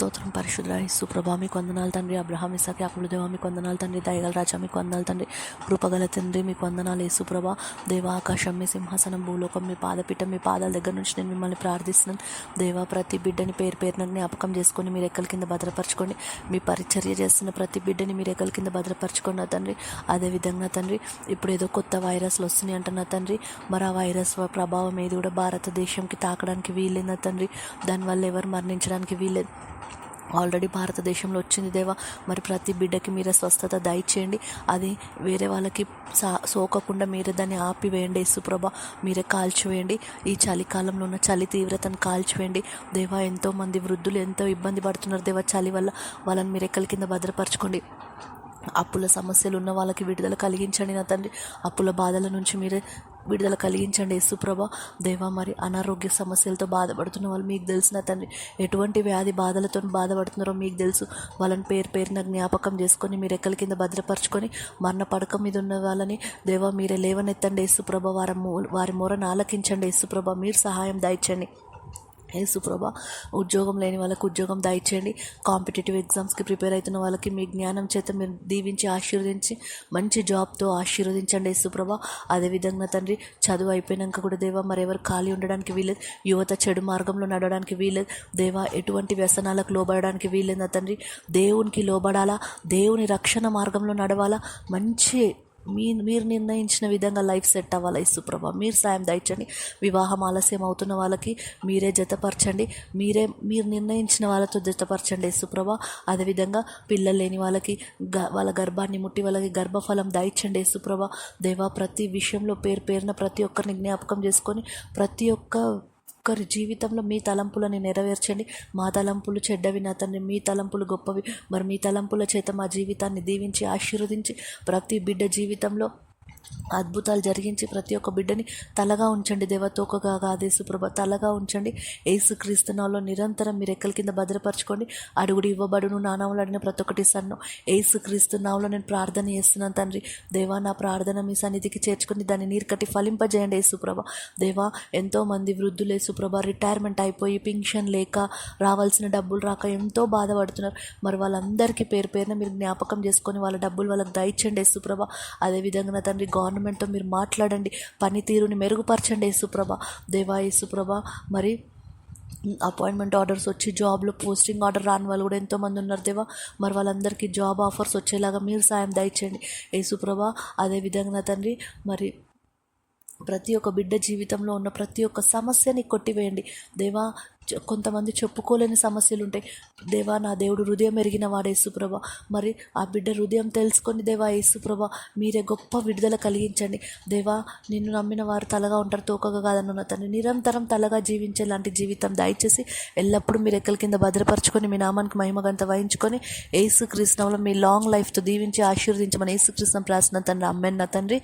స్తోత్రం పరిశుద్ధ యేసు ప్రభా మీకు వందనాలు తండ్రి. అబ్రహాం ఇస్సాకు యాకోబుల దేవా మీకు వందనాలు తండ్రి. దయగల రాజా మీకు వందనాలు తండ్రి. కృపగల తండ్రి మీకు వందనాలు యేసు ప్రభా. దేవా ఆకాశం మీ సింహాసనం, భూలోకం మీ పాదపీఠం, మీ పాదాల దగ్గర నుంచి నేను మిమ్మల్ని ప్రార్థిస్తున్నాను. దేవా ప్రతి బిడ్డని పేరు పేరున జ్ఞాపకం చేసుకొని మీరు ఎక్కల కింద భద్రపరచుకోండి. మీ పరిచర్య చేస్తున్న ప్రతి బిడ్డని మీరు ఎక్కల కింద భద్రపరచుకోండి తండ్రి. అదేవిధంగా తండ్రి ఇప్పుడు ఏదో కొత్త వైరస్లు వస్తున్నాయి అంటున్నా తండ్రి. మరి ఆ వైరస్ ప్రభావం ఏది కూడా భారతదేశంకి తాకడానికి వీల్లేదా తండ్రి. దానివల్ల ఎవరు మరణించడానికి వీల్లేదు. ఆల్రెడీ భారతదేశంలో వచ్చింది దేవా. మరి ప్రతి బిడ్డకి మీరే స్వస్థత దయచేయండి. అది వేరే వాళ్ళకి సోకకుండా మీరే దాన్ని ఆపివేయండి యేసుప్రభ. మీరే కాల్చివేయండి. ఈ చలికాలంలో ఉన్న చలి తీవ్రతను కాల్చివేయండి దేవా. ఎంతోమంది వృద్ధులు ఎంతో ఇబ్బంది పడుతున్నారు దేవా చలి వల్ల. వాళ్ళని మీరు ఎక్కల కింద భద్రపరచుకోండి. అప్పుల సమస్యలు ఉన్న వాళ్ళకి విడుదల కలిగించండి నా తండ్రి. అప్పుల బాధల నుంచి మీరే విడుదల కలిగించండి యేసుప్రభ. దేవా మరి అనారోగ్య సమస్యలతో బాధపడుతున్న వాళ్ళు మీకు తెలిసిన తండ్రి. ఎటువంటి వ్యాధి బాధలతో బాధపడుతున్నారో మీకు తెలుసు. వాళ్ళని పేరు పేరున జ్ఞాపకం చేసుకొని మీరు ఎక్కల కింద భద్రపరచుకొని మరణ పడక మీద ఉన్న వాళ్ళని దేవా మీరే లేవనెత్తండి యేసుప్రభ. వారి మొరను ఆలకించండి యేసుప్రభ. మీరు సహాయం దయచండి యేసుప్రభ. ఉద్యోగం లేని వాళ్ళకి ఉద్యోగం దయచేయండి. కాంపిటేటివ్ ఎగ్జామ్స్కి ప్రిపేర్ అవుతున్న వాళ్ళకి మీ జ్ఞానం చేత మీరు దీవించి ఆశీర్వదించి మంచి జాబ్తో ఆశీర్వదించండి యేసుప్రభ. అదేవిధంగా తండ్రి చదువు అయిపోయినాక కూడా దేవా మరి ఎవరు ఖాళీ ఉండడానికి వీలేదు. యువత చెడు మార్గంలో నడవడానికి వీలేదు దేవా. ఎటువంటి వ్యసనాలకు లోబడడానికి వీలేదు తండ్రి. దేవునికి లోబడాలా, దేవుని రక్షణ మార్గంలో నడవాలా. మంచి మీరు నిర్ణయించిన విధంగా లైఫ్ సెట్ అవ్వాలి యేసుప్రభ. మీరు సాయం దయచండి. వివాహం ఆలస్యం అవుతున్న వాళ్ళకి మీరే జతపరచండి. మీరు నిర్ణయించిన వాళ్ళతో జతపరచండి యేసుప్రభ. అదేవిధంగా పిల్లలు లేని వాళ్ళకి వాళ్ళ గర్భాన్ని ముట్టి వాళ్ళకి గర్భఫలం దయచండి యేసుప్రభ. దేవా ప్రతి విషయంలో పేరు పేరున ప్రతి ఒక్కరిని జ్ఞాపకం చేసుకొని ప్రతి ఒక్కరి జీవితంలో మీ తలంపులని నెరవేర్చండి. మా తలంపులు చెడ్డవి నా తండ్రి, మీ తలంపులు గొప్పవి. మరి మీ తలంపుల చేత మా జీవితాన్ని దీవించి ఆశీర్వదించి ప్రతి బిడ్డ జీవితంలో అద్భుతాలు జరిగించి ప్రతి ఒక్క బిడ్డని తలగా ఉంచండి దేవా. తోకగా కాదు యేసుప్రభ, తలగా ఉంచండి. యేసుక్రీస్తునామములో నిరంతరం మీరు ఎక్కల కింద భద్రపరచుకోండి. అడుగుడు ఇవ్వబడును, నానాములు అడిగిన ప్రతి ఒక్కటి సన్ను. యేసుక్రీస్తునామములో నేను ప్రార్థన చేస్తున్నాను తండ్రి. దేవా నా ప్రార్థన మీ సన్నిధికి చేర్చుకొని దాన్ని నీరు కట్టి ఫలింపజేయండి యేసుప్రభ. దేవా ఎంతోమంది వృద్ధులు యేసుప్రభ రిటైర్మెంట్ అయిపోయి పింఛన్ లేక రావాల్సిన డబ్బులు రాక ఎంతో బాధపడుతున్నారు. మరి వాళ్ళందరికీ పేరు పేరున మీరు జ్ఞాపకం చేసుకొని వాళ్ళ డబ్బులు వాళ్ళకి దయచండి యేసుప్రభ. అదేవిధంగా నా తండ్రి గవర్నమెంట్తో మీరు మాట్లాడండి. పనితీరుని మెరుగుపరచండి యేసుప్రభ. దేవా యేసుప్రభ మరి అపాయింట్మెంట్ ఆర్డర్స్ వచ్చి జాబ్లో పోస్టింగ్ ఆర్డర్ రాని వాళ్ళు కూడా ఎంతోమంది ఉన్నారు దేవా. మరి వాళ్ళందరికీ జాబ్ ఆఫర్స్ వచ్చేలాగా మీరు సాయం దయచేయండి యేసుప్రభ. అదేవిధంగా తండ్రి మరి ప్రతి ఒక్క బిడ్డ జీవితంలో ఉన్న ప్రతి ఒక్క సమస్యని కొట్టివేయండి దేవా. కొంతమంది చెప్పుకోలేని సమస్యలు ఉంటాయి దేవా. నా దేవుడు హృదయం ఎరిగిన వాడు యేసుప్రభ. మరి ఆ బిడ్డ హృదయం తెలుసుకొని దేవా యేసుప్రభ మీరే గొప్ప విడుదల కలిగించండి దేవా. నిన్ను నమ్మిన వారు తలగా ఉంటారు, తోకగా కాదన్న తండ్రి. నిరంతరం తలగా జీవించే లాంటి జీవితం దయచేసి ఎల్లప్పుడూ మీరు ఎక్కల కింద భద్రపరచుకొని మీ నామానికి మహిమగంత వహించుకొని యేసుక్రీస్తునామములో మీ లాంగ్ లైఫ్తో దీవించి ఆశీర్వదించమని యేసుక్రీస్తునామములో ప్రార్థన తండ్రి. ఆమేన్ నా తండ్రి.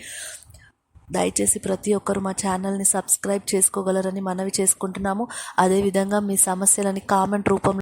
దయచేసి ప్రతి ఒక్కరు మా ఛానల్ని సబ్స్క్రైబ్ చేసుకోగలరని మనవి చేసుకుంటున్నాము. అదేవిధంగా మీ సమస్యలని కామెంట్ రూపంలో